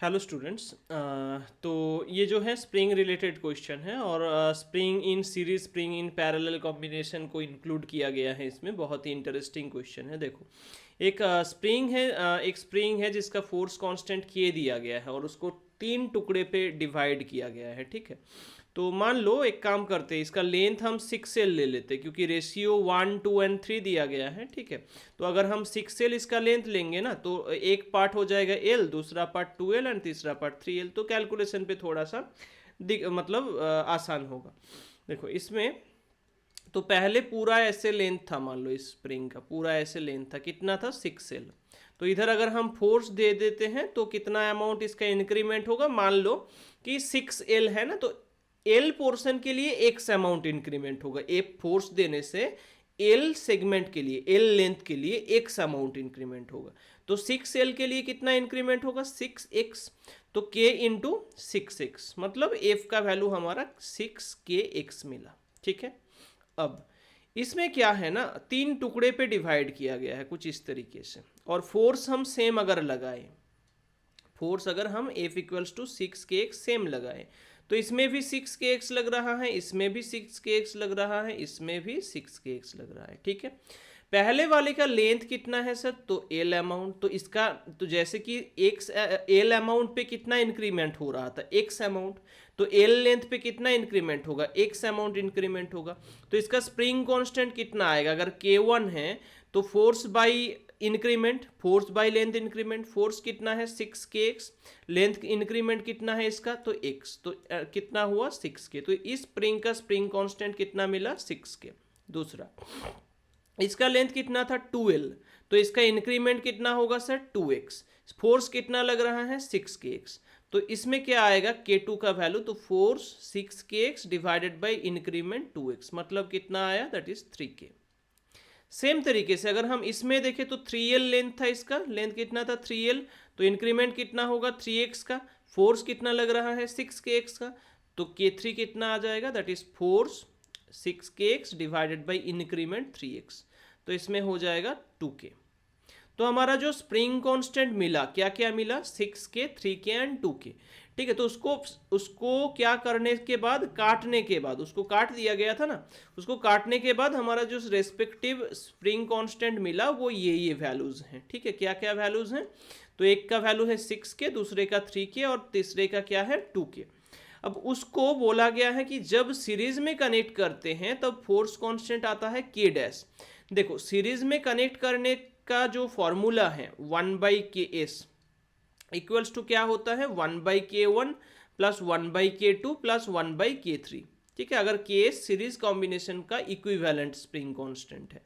Hello students. तो ये जो है स्प्रिंग रिलेटेड क्वेश्चन है और spring in series spring in parallel combination को इंक्लूड किया गया है इसमें। बहुत ही इंटरेस्टिंग क्वेश्चन है। देखो, एक स्प्रिंग है, एक स्प्रिंग है जिसका फोर्स कांस्टेंट के दिया गया है और उसको तीन टुकड़े पे डिवाइड किया गया है। ठीक है, तो मान लो एक काम करते हैं, इसका लेंथ हम 6L ले लेते हैं क्योंकि रेशियो 1, 2 एंड 3 दिया गया है। ठीक है, तो अगर हम 6L इसका लेंथ लेंगे ना तो एक पार्ट हो जाएगा L, दूसरा पार्ट 2L एंड तीसरा पार्ट 3L। तो कैलकुलेशन पे थोड़ा सा मतलब आसान होगा। देखो इसमें तो पहले पूरा ऐसे लेंथ था, मान लो इस स्प्रिंग का पूरा ऐसे लेंथ था, कितना था 6L। तो इधर अगर हम फोर्स दे देते हैं तो कितना अमाउंट इसका इंक्रीमेंट होगा। मान लो कि 6L है ना, तो एल पोर्शन के लिए एक्स अमाउंट इंक्रीमेंट होगा। एक फोर्स देने से एल सेगमेंट के लिए, एल लेंथ के लिए एक्स अमाउंट इंक्रीमेंट होगा। तो 6L के लिए कितना इंक्रीमेंट होगा 6x, तो k इंटू 6x, मतलब f का वैल्यू हमारा 6kx मिला। ठीक है, अब इसमें क्या है ना, तीन टुकड़े पे डिवाइड किया गया है कुछ इस तरीके से, और फोर्स हम सेम अगर लगाए, फोर्स अगर हम F equals to 6kx same लगाए, तो इसमें भी 6kx लग रहा है, इसमें भी 6kx लग रहा है, इसमें भी 6kx लग रहा है। ठीक है, पहले वाले का लेंथ कितना है सर, तो एल अमाउंट, तो इसका तो जैसे कि एक्स एल अमाउंट पे कितना इंक्रीमेंट हो रहा था एक्स अमाउंट, तो एल लेंथ पे कितना इंक्रीमेंट होगा एक्स अमाउंट इंक्रीमेंट होगा। तो इसका स्प्रिंग कांस्टेंट कितना आएगा, अगर K1 है तो force by increment, force by length increment, force कितना है 6kx, लेंथ इंक्रीमेंट कितना है इसका तो x, तो कितना हुआ 6k। तो इस स्प्रिंग का स्प्रिंग कांस्टेंट कितना मिला 6k। दूसरा, इसका लेंथ कितना था 2L, तो इसका इंक्रीमेंट कितना होगा सर 2x, फोर्स कितना लग रहा है 6kx, तो इसमें क्या आएगा K2 का वैल्यू, तो force 6kx divided by increment 2x, मतलब कितना आया दैट इज 3k। सेम तरीके से अगर हम इसमें देखें तो 3L लेंथ था, इसका लेंथ कितना था 3L, तो इंक्रीमेंट कितना होगा 3x का, फोर्स कितना लग रहा है 6kx का, तो K3 कितना आ जाएगा that is force 6kx divided by increment 3x, तो इसमें हो जाएगा 2k। तो हमारा जो स्प्रिंग कांस्टेंट मिला, क्या क्या मिला 6k, 3k एंड 2k। ठीक है, तो उसको क्या करने के बाद, काटने के बाद, उसको काट दिया गया था ना, उसको काटने के बाद हमारा जो रेस्पेक्टिव स्प्रिंग कांस्टेंट मिला वो ये वैल्यूज हैं। ठीक है, क्या क्या वैल्यूज हैं, तो एक का वैल्यू है 6k, दूसरे का 3k और तीसरे का क्या है 2k। अब उसको बोला गया है कि जब सीरीज में कनेक्ट करते हैं तब फोर्स कांस्टेंट आता है k डैश। देखो सीरीज में कनेक्ट करने का जो फॉर्मूला है 1/ks इक्वल्स टू क्या होता है 1/k1 plus 1/k2 plus 1/k3। ठीक है, अगर k सीरीज कॉम्बिनेशन का इक्विवेलेंट स्प्रिंग कांस्टेंट है।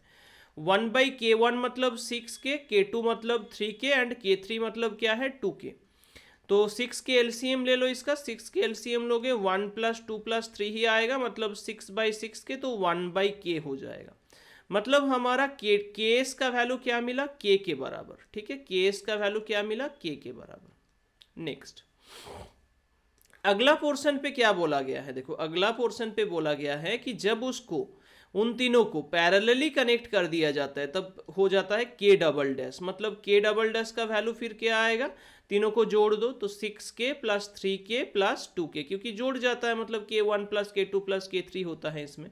1/k1 मतलब 6k, k2 मतलब 3k एंड k3 मतलब क्या है 2k। तो 6 के एलसीएम ले लो, इसका 6 के एलसीएम लोगे 1 प्लस 2 प्लस 3 ही आएगा, मतलब 6/6 के, तो 1/k हो जाएगा। मतलब हमारा केएस का वैल्यू क्या मिला के बराबर। ठीक है, केएस का वैल्यू क्या मिला के बराबर। नेक्स्ट, अगला पोर्शन पे क्या बोला गया है, देखो अगला पोर्शन पे बोला गया है कि जब उसको उन तीनों को पैरेलली कनेक्ट कर दिया जाता है तब हो जाता है के डबल डैश, मतलब के डबल डैश का वैल्यू फिर क्या आएगा, तीनों को जोड़ दो तो 6k plus 3k plus 2k, क्योंकि जोड़ जाता है मतलब k1 plus k2 plus k3 होता है इसमें,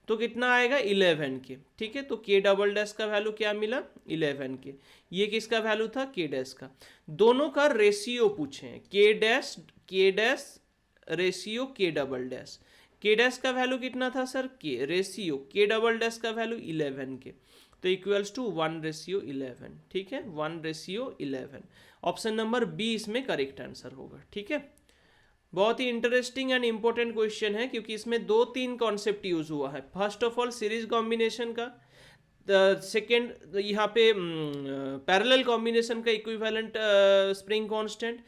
तो कितना आएगा 11k। ठीक है, तो k डबल डैश का वैल्यू क्या मिला 11k। ये किसका वैल्यू था k डैश का। दोनों का रेशियो पूछे, k dash ratio k double dash, k dash का वैल्यू कितना था sir k, ratio k double dash का वैल्यू 11k, तो इक्वल्स टू 1/11। ठीक है, 1/11। ऑप्शन नंबर बी इसमें करेक्ट आंसर होगा। ठीक है, बहुत ही इंटरेस्टिंग एंड इंपॉर्टेंट क्वेश्चन है क्योंकि इसमें 2-3 कॉन्सेप्ट यूज हुआ है। First of all series combination का, सेकेंड यहाँ पे पैरेलल कॉम्बिनेशन का इक्विवेलेंट स्प्रिंग कांस्टेंट,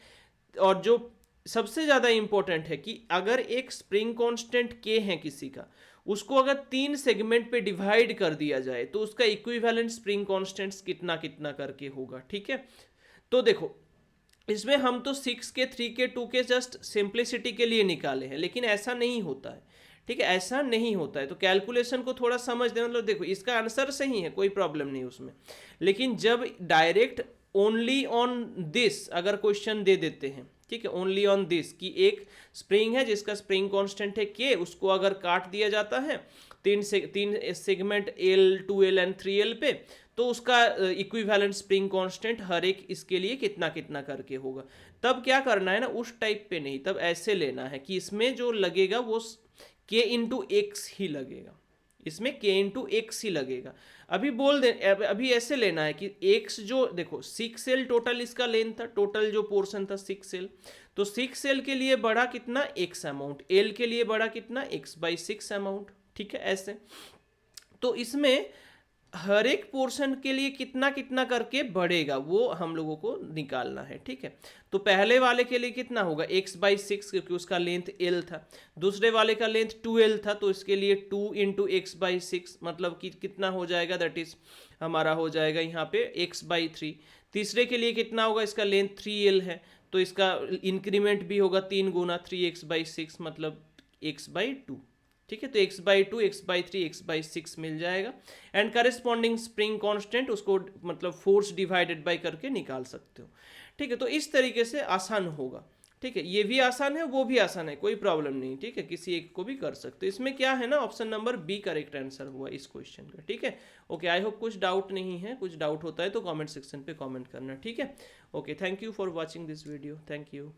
और जो सबसे ज़्यादा इंपॉर्टेंट है कि अगर एक स्प्रिंग कांस्टेंट के है किसी का, उसको अगर 3 सेगमेंट पे डिवाइड कर दिया जाए तो उसका इक्विवेलेंट स्प्रिंग कांस्टेंट्स कितना कितना करके होगा। ठीक है, तो देखो इसमें हम तो 6k, 3k, 2k just simplicity के लिए निकाले हैं, लेकिन ऐसा नहीं होता है। ठीक है, ऐसा नहीं होता है, तो कैलकुलेशन को थोड़ा समझ दें, मतलब देखो इसका आंसर सही है, कोई प्रॉब्लम नहीं उसमें, लेकिन जब डायरेक्ट ओनली ऑन दिस अगर क्वेश्चन दे देते हैं, ठीक है, ओनली ऑन दिस, कि एक स्प्रिंग है जिसका स्प्रिंग कांस्टेंट है के, उसको अगर काट दिया जाता है तीन segment L, 2L and 3L पे, तो उसका इक्विवेलेंट स्प्रिंग कांस्टेंट हर एक इसके लिए कितना कितना करके होगा। तब क्या करना है ना, उस टाइप पे नहीं, तब ऐसे लेना है कि इसमें जो लगेगा वो के इंटू एक्स ही लगेगा, इसमें के इंटू एक्स ही लगेगा। अभी बोल दे, अभी ऐसे लेना है कि एक्स जो देखो 6L टोटल इसका लेंथ था, टोटल जो पोर्शन था 6L, तो 6L के लिए बढ़ा कितना एक्स अमाउंट, एल के लिए बढ़ा कितना x/6 अमाउंट, ठीक है ऐसे। तो इसमें हर एक पोर्शन के लिए कितना कितना करके बढ़ेगा वो हम लोगों को निकालना है, ठीक है। तो पहले वाले के लिए कितना होगा x/6, क्योंकि उसका लेंथ l था। दूसरे वाले का लेंथ 2L था, तो इसके लिए 2 इंटू x/6, मतलब कि कितना हो जाएगा, दैट इज हमारा हो जाएगा यहाँ पे x/3। तीसरे के लिए कितना होगा, इसका लेंथ 3L है, तो इसका इंक्रीमेंट भी होगा 3 गुना 3x/6, मतलब x/2, ठीक है। तो x/2, x/3, x/6 मिल जाएगा। एंड करस्पॉन्डिंग स्प्रिंग कांस्टेंट उसको मतलब फोर्स डिवाइडेड बाय करके निकाल सकते हो, ठीक है। तो इस तरीके से आसान होगा, ठीक है। ये भी आसान है, वो भी आसान है, कोई प्रॉब्लम नहीं, ठीक है, किसी एक को भी कर सकते हो। इसमें क्या है ना, option number B correct answer हुआ इस क्वेश्चन का, ठीक है। ओके, आई होप कुछ डाउट नहीं है, कुछ डाउट होता है तो कमेंट सेक्शन पे कमेंट करना, ठीक है। Okay, thank you for watching this video, thank you.